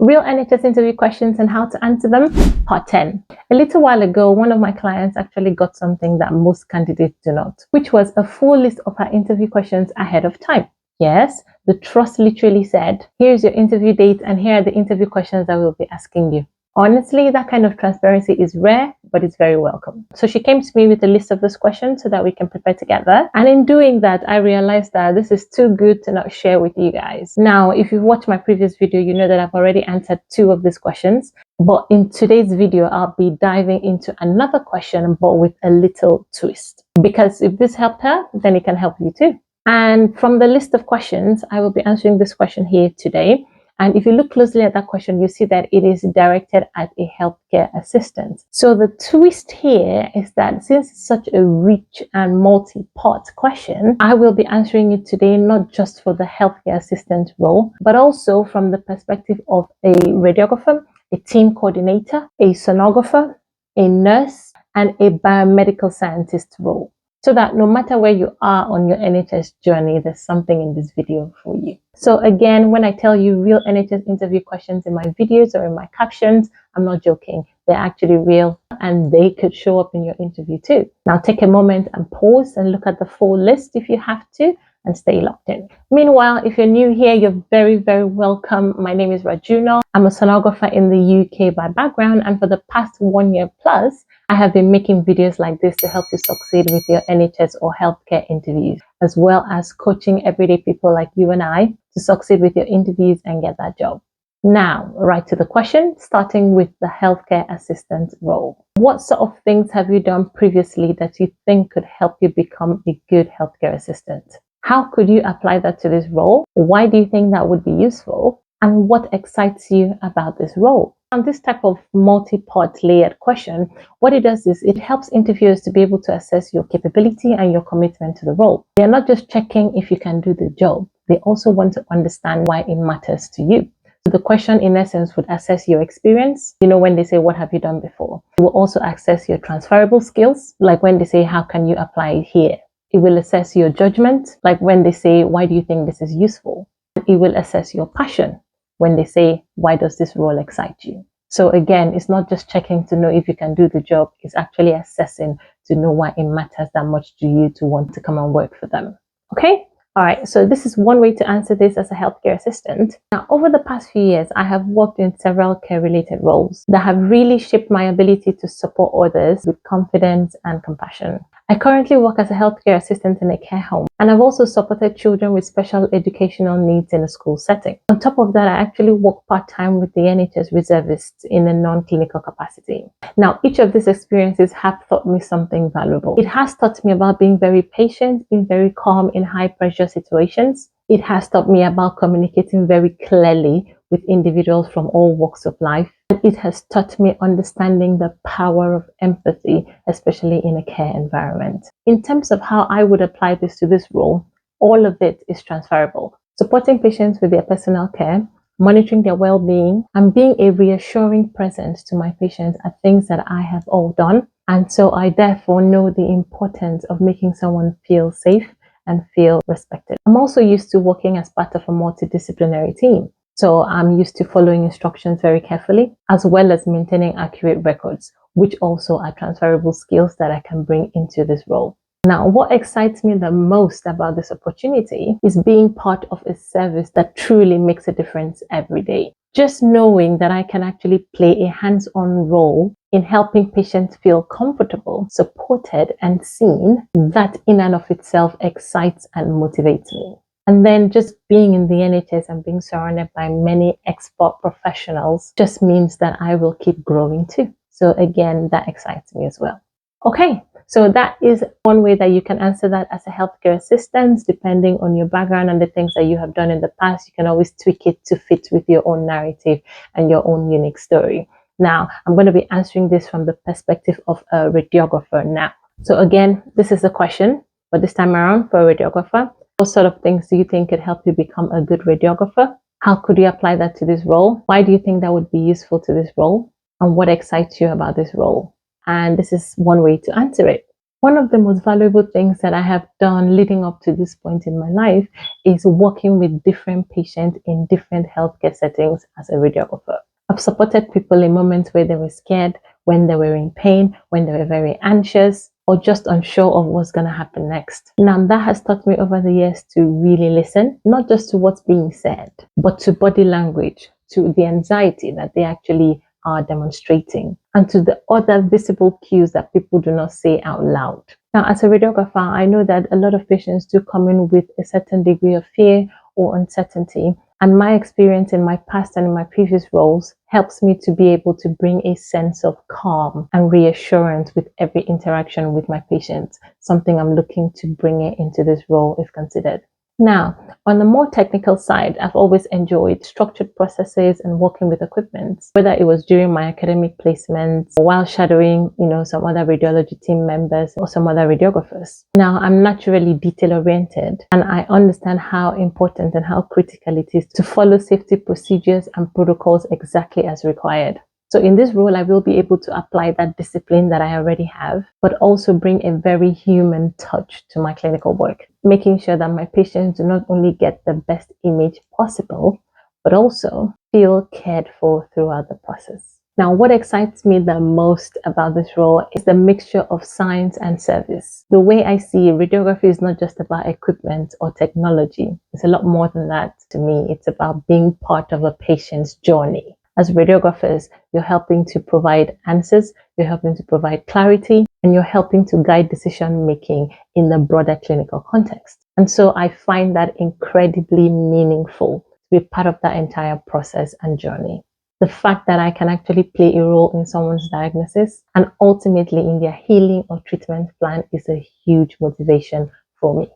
Real NHS interview questions and how to answer them, part 10. A little while ago, one of my clients actually got something that most candidates do not, which was a full list of her interview questions ahead of time. Yes, the trust literally said, here's your interview date and here are the interview questions that we'll be asking you. Honestly, that kind of transparency is rare, but it's very welcome. So she came to me with a list of those questions so that we can prepare together. And in doing that, I realized that this is too good to not share with you guys. Now, if you've watched my previous video, you know that I've already answered 2 of these questions. But in today's video, I'll be diving into another question, but with a little twist. Because if this helped her, then it can help you too. And from the list of questions, I will be answering this question here today. And if you look closely at that question, you see that it is directed at a healthcare assistant. So the twist here is that since it's such a rich and multi-part question, I will be answering it today not just for the healthcare assistant role, but also from the perspective of a radiographer, a team coordinator, a sonographer, a nurse, and a biomedical scientist role. So that no matter where you are on your NHS journey, there's something in this video for you. So again, when I tell you real NHS interview questions in my videos or in my captions, I'm not joking. They're actually real and they could show up in your interview too. Now take a moment and pause and look at the full list if you have to, and stay locked in. Meanwhile, if you're new here, you're very, very welcome. My name is Rajuna. I'm a sonographer in the UK by background, and for the past 1 year plus, I have been making videos like this to help you succeed with your NHS or healthcare interviews, as well as coaching everyday people like you and I to succeed with your interviews and get that job. Now, right to the question, starting with the healthcare assistant role. What sort of things have you done previously that you think could help you become a good healthcare assistant? How could you apply that to this role? Why do you think that would be useful? And what excites you about this role? On this type of multi-part layered question, what it does is it helps interviewers to be able to assess your capability and your commitment to the role. They're not just checking if you can do the job. They also want to understand why it matters to you. So the question in essence would assess your experience. You know, when they say, what have you done before? It will also assess your transferable skills, like when they say, how can you apply it here? It will assess your judgment, like when they say, why do you think this is useful? It will assess your passion, when they say, why does this role excite you? So again, it's not just checking to know if you can do the job, it's actually assessing to know why it matters that much to you to want to come and work for them. Okay? All right, so this is one way to answer this as a healthcare assistant. Now, over the past few years, I have worked in several care-related roles that have really shaped my ability to support others with confidence and compassion. I currently work as a healthcare assistant in a care home, and I've also supported children with special educational needs in a school setting. On top of that, I actually work part-time with the NHS reservists in a non-clinical capacity. Now, each of these experiences have taught me something valuable. It has taught me about being very patient, being very calm in high-pressure situations. It has taught me about communicating very clearly with individuals from all walks of life. And it has taught me understanding the power of empathy, especially in a care environment. In terms of how I would apply this to this role, all of it is transferable. Supporting patients with their personal care, monitoring their well-being, and being a reassuring presence to my patients are things that I have all done. And so I therefore know the importance of making someone feel safe and feel respected. I'm also used to working as part of a multidisciplinary team. So I'm used to following instructions very carefully, as well as maintaining accurate records, which also are transferable skills that I can bring into this role. Now, what excites me the most about this opportunity is being part of a service that truly makes a difference every day. Just knowing that I can actually play a hands-on role in helping patients feel comfortable, supported, and seen, that in and of itself excites and motivates me. And then just being in the NHS and being surrounded by many expert professionals just means that I will keep growing too. So again, that excites me as well. Okay, so that is one way that you can answer that as a healthcare assistant, depending on your background and the things that you have done in the past. You can always tweak it to fit with your own narrative and your own unique story. Now, I'm going to be answering this from the perspective of a radiographer now. So again, this is the question, but this time around for a radiographer. What sort of things do you think could help you become a good radiographer? How could you apply that to this role? Why do you think that would be useful to this role? And what excites you about this role? And this is one way to answer it. One of the most valuable things that I have done leading up to this point in my life is working with different patients in different healthcare settings as a radiographer. I've supported people in moments where they were scared, when they were in pain, when they were very anxious, or just unsure of what's going to happen next. Now, that has taught me over the years to really listen, not just to what's being said, but to body language, to the anxiety that they actually are demonstrating, and to the other visible cues that people do not say out loud. Now, as a radiographer, I know that a lot of patients do come in with a certain degree of fear or uncertainty, and my experience in my past and in my previous roles helps me to be able to bring a sense of calm and reassurance with every interaction with my patients, something I'm looking to bring it into this role if considered. Now, on the more technical side, I've always enjoyed structured processes and working with equipment, whether it was during my academic placements or while shadowing, some other radiology team members or some other radiographers. Now, I'm naturally detail-oriented, and I understand how important and how critical it is to follow safety procedures and protocols exactly as required. So in this role, I will be able to apply that discipline that I already have, but also bring a very human touch to my clinical work, making sure that my patients do not only get the best image possible, but also feel cared for throughout the process. Now, what excites me the most about this role is the mixture of science and service. The way I see radiography is not just about equipment or technology. It's a lot more than that to me. It's about being part of a patient's journey. As radiographers, you're helping to provide answers, you're helping to provide clarity, and you're helping to guide decision making in the broader clinical context. And so I find that incredibly meaningful to be part of that entire process and journey. The fact that I can actually play a role in someone's diagnosis and ultimately in their healing or treatment plan is a huge motivation for me.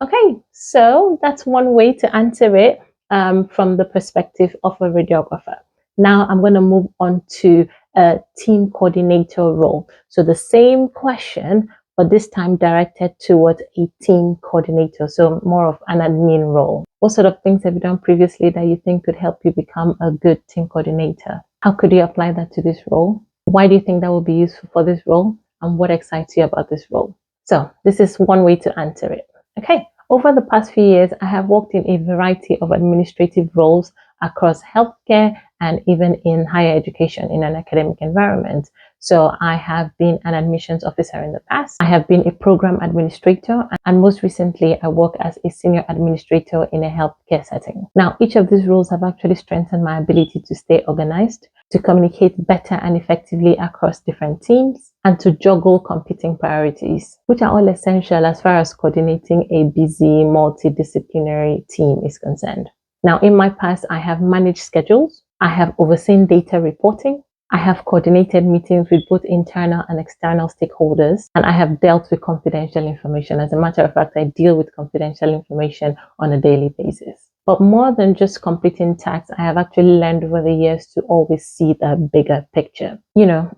Okay, so that's one way to answer it from the perspective of a radiographer. Now I'm going to move on to a team coordinator role. So the same question, but this time directed towards a team coordinator. So more of an admin role. What sort of things have you done previously that you think could help you become a good team coordinator? How could you apply that to this role? Why do you think that will be useful for this role? And what excites you about this role? So this is one way to answer it. Okay. Over the past few years, I have worked in a variety of administrative roles across healthcare and even in higher education in an academic environment. So I have been an admissions officer in the past. I have been a program administrator, and most recently I work as a senior administrator in a healthcare setting. Now, each of these roles have actually strengthened my ability to stay organized, to communicate better and effectively across different teams, and to juggle competing priorities, which are all essential as far as coordinating a busy multidisciplinary team is concerned. Now, in my past, I have managed schedules, I have overseen data reporting, I have coordinated meetings with both internal and external stakeholders, and I have dealt with confidential information. As a matter of fact, I deal with confidential information on a daily basis. But more than just completing tasks, I have actually learned over the years to always see the bigger picture.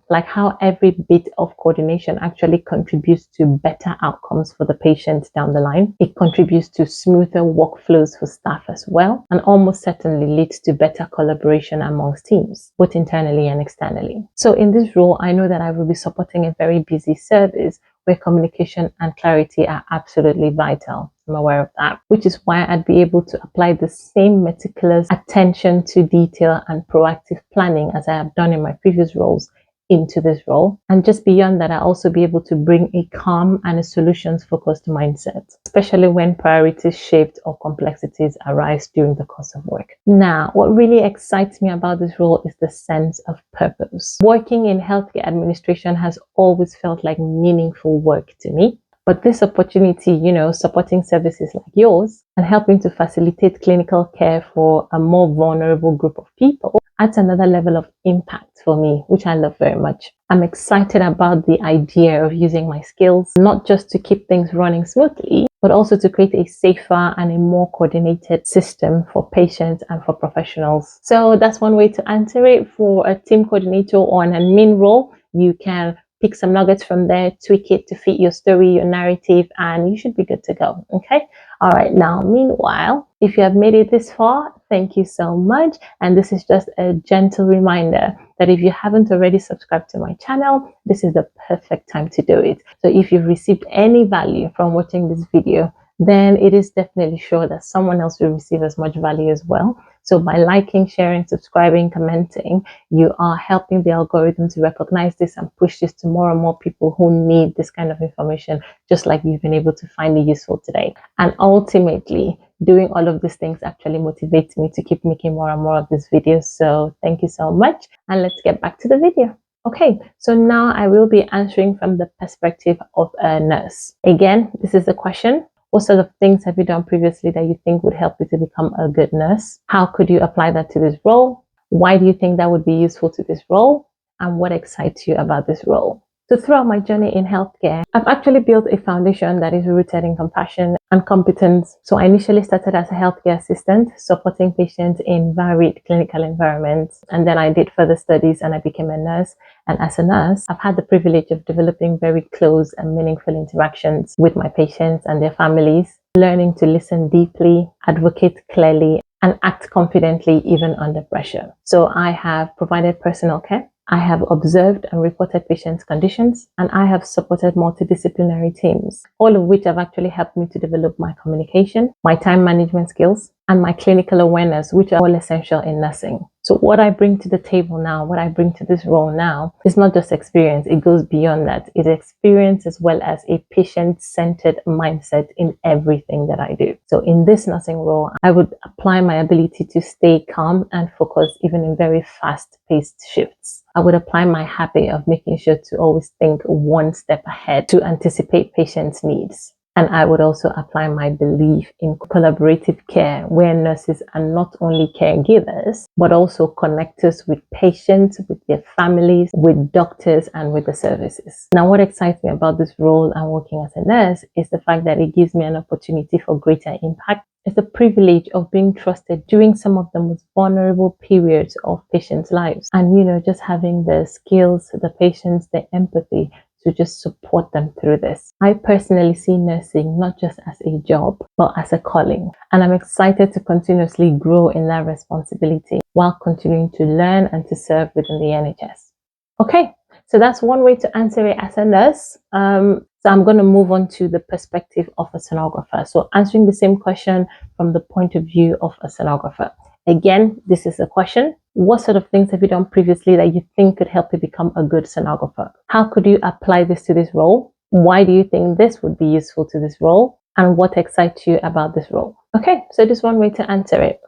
Like how every bit of coordination actually contributes to better outcomes for the patient down the line. It contributes to smoother workflows for staff as well, and almost certainly leads to better collaboration amongst teams, both internally and externally. So in this role, I know that I will be supporting a very busy service where communication and clarity are absolutely vital. I'm aware of that, which is why I'd be able to apply the same meticulous attention to detail and proactive planning as I have done in my previous roles into this role. And just beyond that, I'll also be able to bring a calm and a solutions-focused mindset, especially when priorities shift or complexities arise during the course of work. Now, what really excites me about this role is the sense of purpose. Working in healthcare administration has always felt like meaningful work to me. But this opportunity, supporting services like yours and helping to facilitate clinical care for a more vulnerable group of people adds another level of impact for me, which I love very much. I'm excited about the idea of using my skills, not just to keep things running smoothly, but also to create a safer and a more coordinated system for patients and for professionals. So that's one way to answer it. For a team coordinator or an admin role, you can pick some nuggets from there, tweak it to fit your story, your narrative, and you should be good to go. Okay. All right. Now, meanwhile, if you have made it this far, thank you so much. And this is just a gentle reminder that if you haven't already subscribed to my channel, this is the perfect time to do it. So if you've received any value from watching this video, then it is definitely sure that someone else will receive as much value as well. So by liking, sharing, subscribing, commenting, you are helping the algorithm to recognize this and push this to more and more people who need this kind of information, just like you've been able to find it useful today. And ultimately, doing all of these things actually motivates me to keep making more and more of these videos. So thank you so much. And let's get back to the video. Okay, so now I will be answering from the perspective of a nurse. Again, this is a question. What sort of things have you done previously that you think would help you to become a good nurse? How could you apply that to this role? Why do you think that would be useful to this role? And what excites you about this role? So throughout my journey in healthcare, I've actually built a foundation that is rooted in compassion and competence. So I initially started as a healthcare assistant, supporting patients in varied clinical environments. And then I did further studies and I became a nurse. And as a nurse, I've had the privilege of developing very close and meaningful interactions with my patients and their families, learning to listen deeply, advocate clearly, and act confidently even under pressure. So I have provided personal care. I have observed and reported patients' conditions, and I have supported multidisciplinary teams, all of which have actually helped me to develop my communication, my time management skills, and my clinical awareness, which are all essential in nursing. So what I bring to the table now, what I bring to this role now, is not just experience, it goes beyond that. It's experience as well as a patient-centered mindset in everything that I do. So in this nursing role, I would apply my ability to stay calm and focused even in very fast-paced shifts. I would apply my habit of making sure to always think one step ahead to anticipate patients' needs. And I would also apply my belief in collaborative care, where nurses are not only caregivers, but also connectors with patients, with their families, with doctors, and with the services. Now, what excites me about this role and working as a nurse is the fact that it gives me an opportunity for greater impact. It's the privilege of being trusted during some of the most vulnerable periods of patients' lives. And, just having the skills, the patience, the empathy to just support them through this. I personally see nursing not just as a job, but as a calling. And I'm excited to continuously grow in that responsibility while continuing to learn and to serve within the NHS. Okay, so that's one way to answer it as a nurse. So I'm going to move on to the perspective of a sonographer. So answering the same question from the point of view of a sonographer. Again, this is a question. What sort of things have you done previously that you think could help you become a good sonographer? How could you apply this to this role? Why do you think this would be useful to this role? And what excites you about this role? Okay, so this is one way to answer it.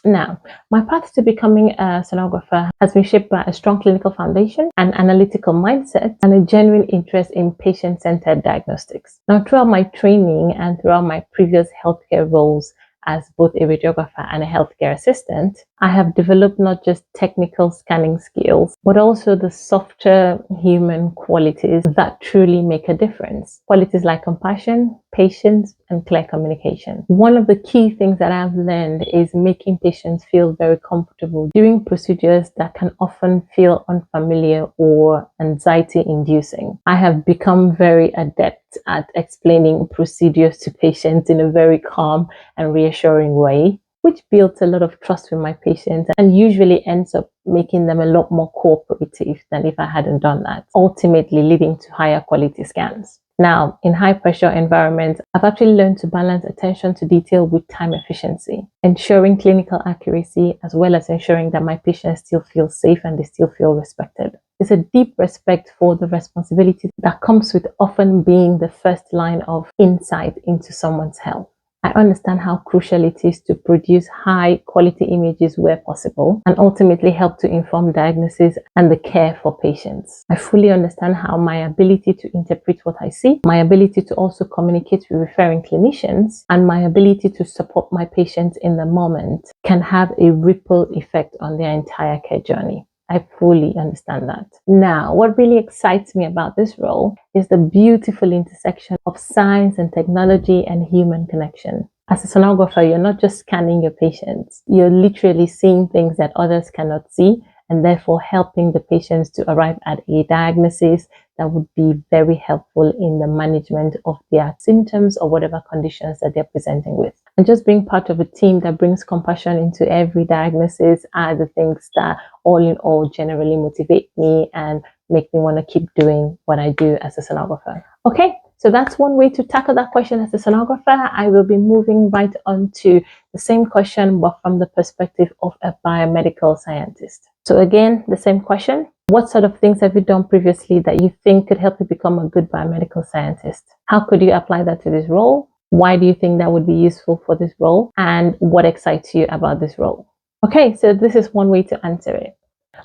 Now, my path to becoming a sonographer has been shaped by a strong clinical foundation, an analytical mindset, and a genuine interest in patient-centered diagnostics. Now, throughout my training and throughout my previous healthcare roles as both a radiographer and a healthcare assistant, I have developed not just technical scanning skills, but also the softer human qualities that truly make a difference. Qualities like compassion, patience, and clear communication. One of the key things that I've learned is making patients feel very comfortable doing procedures that can often feel unfamiliar or anxiety-inducing. I have become very adept at explaining procedures to patients in a very calm and reassuring way, which builds a lot of trust with my patients and usually ends up making them a lot more cooperative than if I hadn't done that, ultimately leading to higher quality scans. Now, in high pressure environments, I've actually learned to balance attention to detail with time efficiency, ensuring clinical accuracy as well as ensuring that my patients still feel safe and they still feel respected. There's a deep respect for the responsibility that comes with often being the first line of insight into someone's health. I understand how crucial it is to produce high quality images where possible and ultimately help to inform diagnosis and the care for patients. I fully understand how my ability to interpret what I see, my ability to also communicate with referring clinicians, and my ability to support my patients in the moment can have a ripple effect on their entire care journey. I fully understand that. Now, what really excites me about this role is the beautiful intersection of science and technology and human connection. As a sonographer, you're not just scanning your patients. You're literally seeing things that others cannot see and therefore helping the patients to arrive at a diagnosis that would be very helpful in the management of their symptoms or whatever conditions that they're presenting with. And just being part of a team that brings compassion into every diagnosis are the things that all in all generally motivate me and make me want to keep doing what I do as a sonographer. Okay, so that's one way to tackle that question as a sonographer. I will be moving right on to the same question, but from the perspective of a biomedical scientist. So again, the same question. What sort of things have you done previously that you think could help you become a good biomedical scientist? How could you apply that to this role? Why do you think that would be useful for this role? And what excites you about this role? Okay, so this is one way to answer it.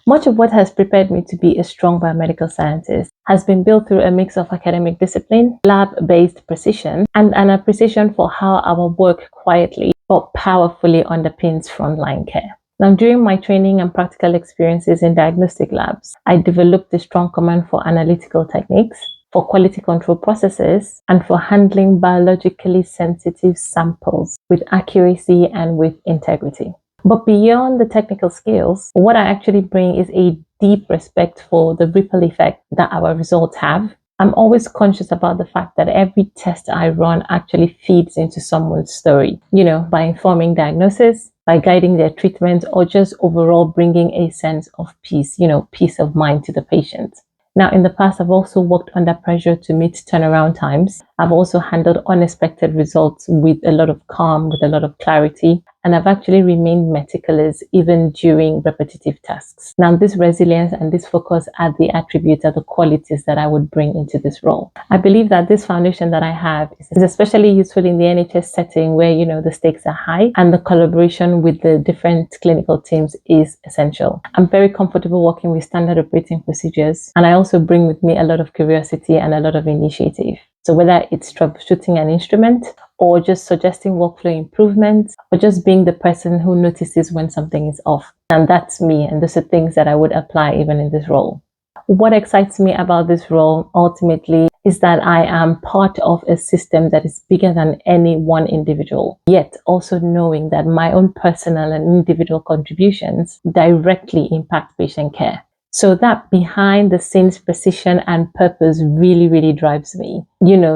Much of what has prepared me to be a strong biomedical scientist has been built through a mix of academic discipline, lab-based precision, and an appreciation for how our work quietly but powerfully underpins frontline care. Now, during my training and practical experiences in diagnostic labs, I developed a strong command for analytical techniques, for quality control processes, and for handling biologically sensitive samples with accuracy and with integrity. But beyond the technical skills, what I actually bring is a deep respect for the ripple effect that our results have. I'm always conscious about the fact that every test I run actually feeds into someone's story, by informing diagnosis, by guiding their treatment, or just overall bringing a sense of peace, peace of mind to the patient. Now, in the past, I've also worked under pressure to meet turnaround times. I've also handled unexpected results with a lot of calm, with a lot of clarity, and I've actually remained meticulous even during repetitive tasks. Now, this resilience and this focus are the attributes, are the qualities that I would bring into this role. I believe that this foundation that I have is especially useful in the NHS setting where, the stakes are high and the collaboration with the different clinical teams is essential. I'm very comfortable working with standard operating procedures, and I also bring with me a lot of curiosity and a lot of initiative. So whether it's troubleshooting an instrument or just suggesting workflow improvements or just being the person who notices when something is off. And that's me. And those are things that I would apply even in this role. What excites me about this role ultimately is that I am part of a system that is bigger than any one individual, yet also knowing that my own personal and individual contributions directly impact patient care. So that behind the scenes precision and purpose really, really drives me.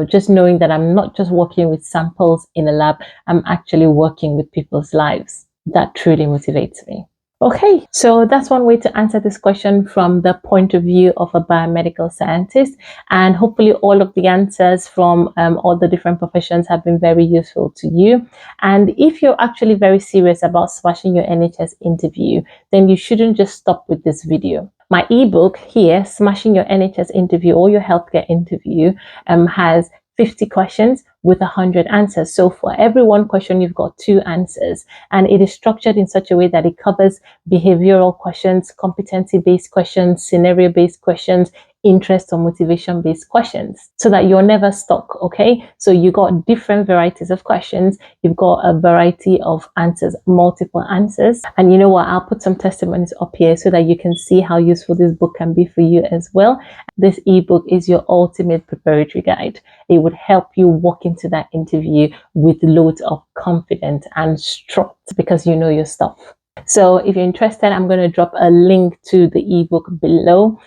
Just knowing that I'm not just working with samples in a lab, I'm actually working with people's lives. That truly motivates me. Okay, so that's one way to answer this question from the point of view of a biomedical scientist. And hopefully all of the answers from all the different professions have been very useful to you. And if you're actually very serious about smashing your NHS interview, then you shouldn't just stop with this video. My ebook here, Smashing Your NHS Interview or Your Healthcare Interview, has 50 questions with 100 answers. So for every one question, you've got 2 answers. And it is structured in such a way that it covers behavioral questions, competency-based questions, scenario-based questions, interest or motivation-based questions, so that you're never stuck, okay? So you got different varieties of questions. You've got a variety of answers, multiple answers. And you know what? I'll put some testimonies up here so that you can see how useful this book can be for you as well. This ebook is your ultimate preparatory guide. It would help you walk into that interview with loads of confidence and strut because you know your stuff. So if you're interested, I'm going to drop a link to the ebook below.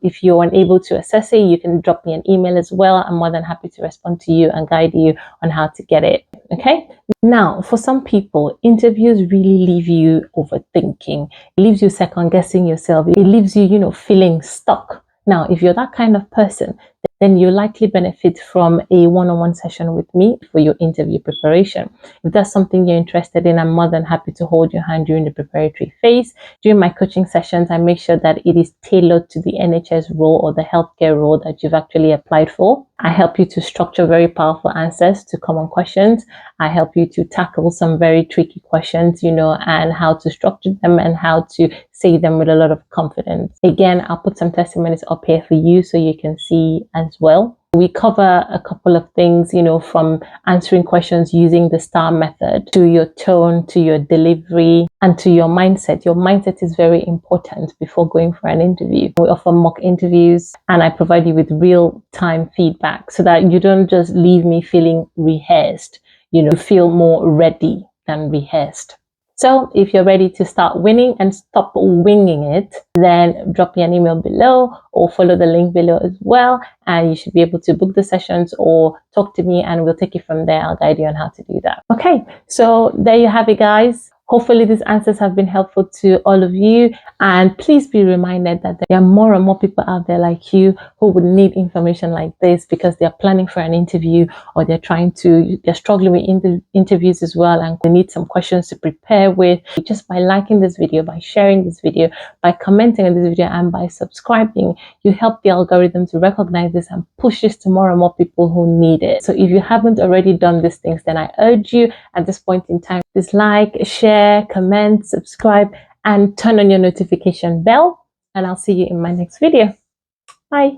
If you're unable to access it, you can drop me an email as well. I'm more than happy to respond to you and guide you on how to get it. Okay. Now, for some people, interviews really leave you overthinking. It leaves you second guessing yourself. It leaves you, feeling stuck. Now, if you're that kind of person, then you likely benefit from a one-on-one session with me for your interview preparation. If that's something you're interested in, I'm more than happy to hold your hand during the preparatory phase. During my coaching sessions, I make sure that it is tailored to the NHS role or the healthcare role that you've actually applied for. I help you to structure very powerful answers to common questions. I help you to tackle some very tricky questions, and how to structure them and how to say them with a lot of confidence. Again, I'll put some testimonies up here for you so you can see as well. We cover a couple of things, from answering questions using the STAR method to your tone, to your delivery, and to your mindset. Your mindset is very important before going for an interview. We offer mock interviews and I provide you with real-time feedback so that you don't just leave me feeling rehearsed. You feel more ready than rehearsed. So if you're ready to start winning and stop winging it, then drop me an email below or follow the link below as well. And you should be able to book the sessions or talk to me and we'll take it from there. I'll guide you on how to do that. Okay, so there you have it, guys. Hopefully these answers have been helpful to all of you, and please be reminded that there are more and more people out there like you who would need information like this because they're planning for an interview or they're struggling with interviews as well, and they need some questions to prepare with. Just by liking this video, by sharing this video, by commenting on this video, and by subscribing, you help the algorithm to recognize this and push this to more and more people who need it. So if you haven't already done these things, then I urge you at this point in time, just like, share, comment, subscribe, and turn on your notification bell. And I'll see you in my next video. Bye.